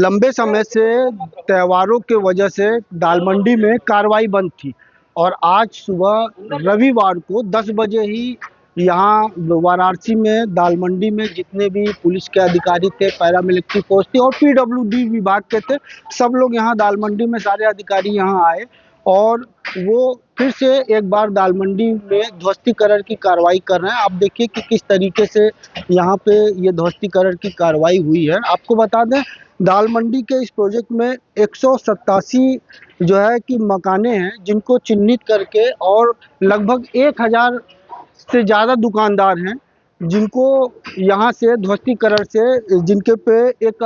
लंबे समय से त्योहारों के वजह से दाल मंडी में कार्रवाई बंद थी और आज सुबह रविवार को 10 बजे ही यहाँ वाराणसी में दाल मंडी में जितने भी पुलिस के अधिकारी थे, पैरामिलिट्री फोर्स थी और पीडब्ल्यूडी विभाग के थे, सब लोग यहाँ दाल मंडी में सारे अधिकारी यहाँ आए और वो फिर से एक बार दाल मंडी में ध्वस्तीकरण की कार्रवाई कर रहे हैं। आप देखिए कि किस तरीके से यहाँ पे ये ध्वस्तीकरण की कार्रवाई हुई है। आपको बता दें, दाल मंडी के इस प्रोजेक्ट में 187 जो है कि मकाने हैं जिनको चिन्हित करके और लगभग 1000 से ज़्यादा दुकानदार हैं जिनको यहाँ से ध्वस्तीकरण से जिनके पे एक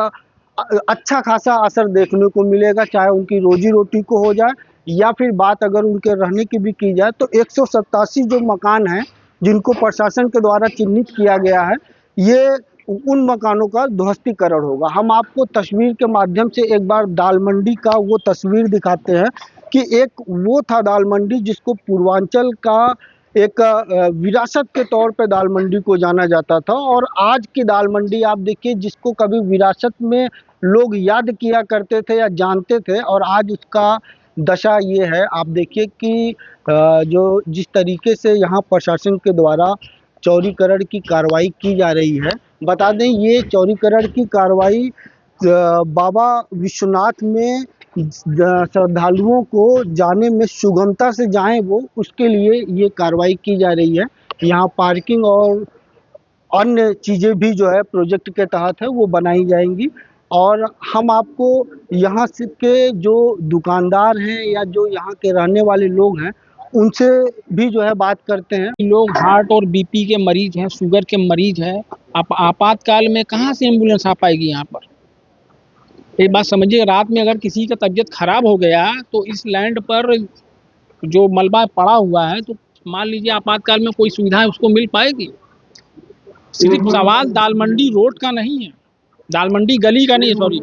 अच्छा खासा असर देखने को मिलेगा, चाहे उनकी रोजी रोटी को हो जाए या फिर बात अगर उनके रहने की भी की जाए तो 187 जो मकान हैं जिनको प्रशासन के द्वारा चिन्हित किया गया है, ये उन मकानों का ध्वस्तीकरण होगा। हम आपको तस्वीर के माध्यम से एक बार दाल मंडी का वो तस्वीर दिखाते हैं कि एक वो था दाल मंडी जिसको पूर्वांचल का एक विरासत के तौर पे दाल मंडी को जाना जाता था और आज की दाल मंडी आप देखिए जिसको कभी विरासत में लोग याद किया करते थे या जानते थे और आज उसका दशा ये है। आप देखिए कि जो जिस तरीके से यहाँ प्रशासन के द्वारा चौड़ीकरण की कार्रवाई की जा रही है। बता दें, ये चौड़ीकरण की कार्रवाई बाबा विश्वनाथ में श्रद्धालुओं को जाने में सुगमता से जाएं वो उसके लिए ये कार्रवाई की जा रही है। यहाँ पार्किंग और अन्य चीज़ें भी जो है प्रोजेक्ट के तहत है वो बनाई जाएंगी और हम आपको यहाँ से के जो दुकानदार हैं या जो यहाँ के रहने वाले लोग हैं उनसे भी जो है बात करते हैं। लोग हार्ट और बीपी के मरीज हैं, शुगर के मरीज हैं, आपातकाल में कहाँ से एम्बुलेंस आ पाएगी यहाँ पर? एक बात समझिए, रात में अगर किसी का तबीयत खराब हो गया तो इस लैंड पर जो मलबा पड़ा हुआ है तो मान लीजिए आपातकाल में कोई सुविधा उसको मिल पाएगी? सिर्फ सवाल दाल मंडी रोड का नहीं है, दाल मंडी गली का नहीं है, सॉरी,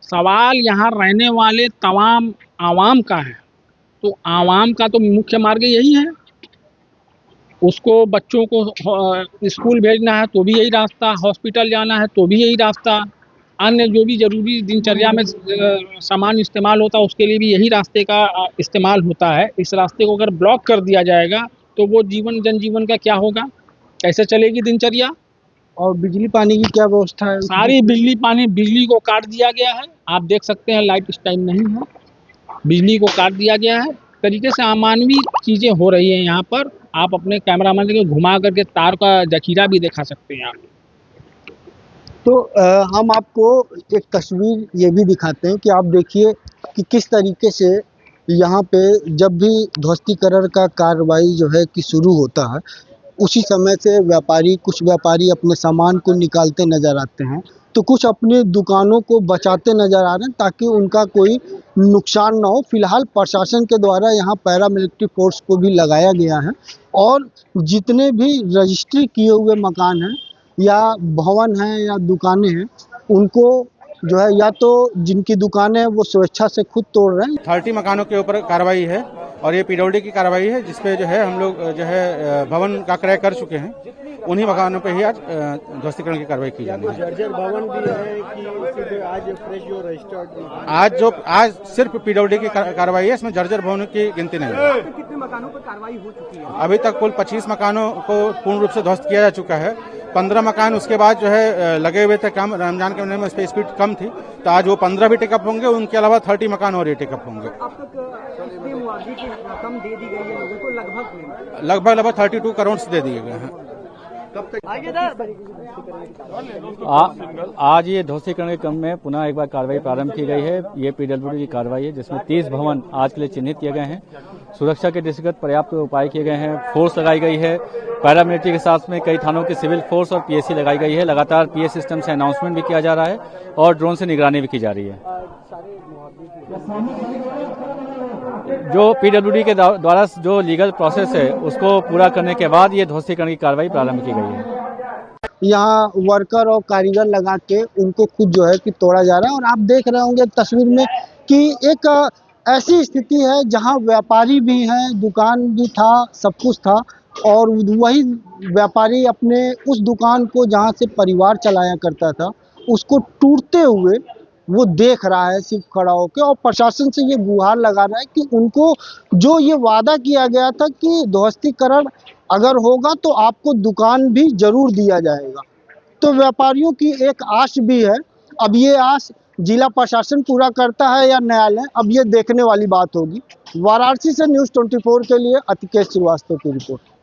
सवाल यहाँ रहने वाले तमाम आवाम का है। तो आवाम का तो मुख्य मार्ग यही है, उसको बच्चों को स्कूल भेजना है तो भी यही रास्ता, हॉस्पिटल जाना है तो भी यही रास्ता, अन्य जो भी जरूरी दिनचर्या में सामान इस्तेमाल होता है उसके लिए भी यही रास्ते का इस्तेमाल होता है। इस रास्ते को अगर ब्लॉक कर दिया जाएगा तो वो जनजीवन का क्या होगा, कैसे चलेगी दिनचर्या? और बिजली पानी की क्या व्यवस्था है? सारी बिजली को काट दिया गया है। आप देख सकते हैं लाइट इस टाइम नहीं है, बिजली को काट दिया गया है। तरीके से अमानवीय चीज़ें हो रही हैं यहाँ पर। आप अपने कैमरामैन को घुमा करके तार का जखीरा भी दिखा सकते हैं आप। तो हम आपको एक तस्वीर ये भी दिखाते हैं कि आप देखिए कि किस तरीके से यहाँ पे जब भी ध्वस्तीकरण का कार्रवाई जो है कि शुरू होता है उसी समय से कुछ व्यापारी अपने सामान को निकालते नज़र आते हैं, तो कुछ अपनी दुकानों को बचाते नज़र आ रहे हैं ताकि उनका कोई नुकसान ना हो। फिलहाल प्रशासन के द्वारा यहाँ पैरामिलिट्री फोर्स को भी लगाया गया है और जितने भी रजिस्ट्री किए हुए मकान हैं या भवन हैं या दुकानें हैं उनको जो है या तो जिनकी दुकानें हैं वो स्वेच्छा से खुद तोड़ रहे हैं। 30 मकानों के ऊपर कार्रवाई है और ये पीडब्ल्यूडी की कार्रवाई है जिसपे जो है हम लोग जो है भवन का क्रय कर चुके हैं। उन्हीं मकानों पे ही आज ध्वस्तीकरण की कार्रवाई की जानी है। जर्जर भवन भी है कि आज फ्रेश जो रजिस्टर्ड आज सिर्फ पीडब्ल्यूडी की कार्रवाई है, इसमें जर्जर भवन की गिनती नहीं है। कितने मकानों पर कार्रवाई हो चुकी है? अभी तक कुल 25 मकानों को पूर्ण रूप से ध्वस्त किया जा चुका है। 15 मकान उसके बाद जो है लगे हुए थे, कम रमजान के महीने में इस पे स्पीड कम थी तो आज वो 15 भी टेकअप होंगे, उनके अलावा 30 मकान और ये टेकअप होंगे। अब तक मुआवजे की रकम दे दी गई है लोगों को? लगभग 32 करोड़ से दे दिए गए हैं। आज ये ध्वस्तीकरण के क्रम में पुनः एक बार कार्रवाई प्रारंभ की गई है। ये पीडब्ल्यूडी की कार्रवाई है जिसमें 30 भवन आज के लिए चिन्हित किए गए हैं। सुरक्षा के दृष्टिगत पर्याप्त उपाय किए गए हैं, फोर्स लगाई गई है, पैरामिलिट्री के साथ में कई थानों की सिविल फोर्स और पीएससी लगाई गई है। लगातार पीएस सिस्टम से अनाउंसमेंट भी किया जा रहा है और ड्रोन से निगरानी भी की जा रही है। जो पीडब्ल्यूडी के द्वारा जो लीगल प्रोसेस है उसको पूरा करने के बाद ये ध्वस्तीकरण की कार्रवाई प्रारंभ की गई है। यहाँ वर्कर और कारीगर लगा के उनको खुद जो है कि तोड़ा जा रहा है और आप देख रहे होंगे तस्वीर में कि एक ऐसी स्थिति है जहाँ व्यापारी भी हैं, दुकान भी था, सब कुछ था और वही व्यापारी अपने उस दुकान को जहाँ से परिवार चलाया करता था उसको टूटते हुए वो देख रहा है सिर्फ खड़ा होकर, और प्रशासन से ये गुहार लगा रहा है कि उनको जो ये वादा किया गया था कि ध्वस्तीकरण अगर होगा तो आपको दुकान भी जरूर दिया जाएगा। तो व्यापारियों की एक आस भी है। अब ये आस जिला प्रशासन पूरा करता है या न्यायालय, अब ये देखने वाली बात होगी। वाराणसी से न्यूज़ 24 के लिए अतिकेश श्रीवास्तव की रिपोर्ट।